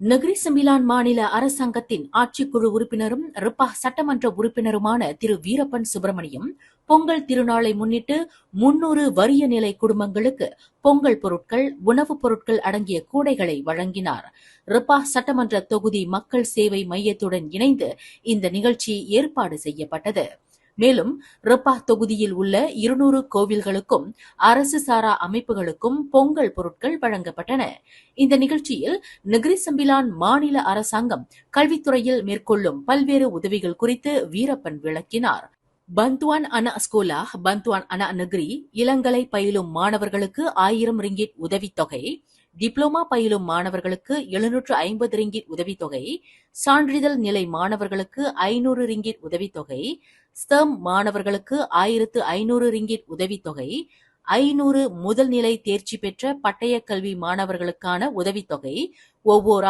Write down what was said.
Negeri Sembilan மாநில அரசாங்கத்தின் ஆட்சிக்குழு உறுப்பினரும் ரிப்பா சட்டமன்ற உறுப்பினருமான திரு வீரப்பன் சுப்பிரமணியம் பொங்கல் திருநாளை முன்னிட்டு 300 வறிய நிலை குடும்பங்களுக்கு பொங்கல் பொருட்கள், உணவுப் பொருட்கள் அடங்கிய கூடைகளை வழங்கினார். ரிப்பா சட்டமன்ற தொகுதி மக்கள் சேவை மையத்துடன் இணைந்து இந்த நிகழ்ச்சி ஏற்பாடு செய்யப்பட்டது. மேலும் ரிப்பா தொகுதியில் உள்ள 200 கோவில்களுக்கும் அரசு சாரா அமைப்புகளுக்கும் பொங்கல் பொருட்கள் வழங்கப்பட்டன. இந்த நிகழ்ச்சியில் நெகிரி செம்பிலான் மாநில அரசாங்கம் கல்வித்துறையில் மேற்கொள்ளும் பல்வேறு உதவிகள் குறித்து வீரப்பன் விளக்கினார். பந்துவான் அனா ஸ்கோலா, பந்துவான் அனா நெகிரி இளங்கலை பயிலும் மாணவர்களுக்கு 1000 ரிங்கிட் உதவித்தொகை, டிப்ளோமா பயிலும் மாணவர்களுக்கு 750 ரிங்கிட் உதவித்தொகை, சான்றிதழ் நிலை மாணவர்களுக்கு 500 ரிங்கிட் உதவித்தொகை, ஸ்டெம் மாணவர்களுக்கு 1500 ரிங்கிட் உதவித்தொகை, 500 முதல் நிலை தேர்ச்சி பெற்ற பட்டய கல்வி மாணவர்களுக்கான உதவித்தொகை, ஒவ்வொரு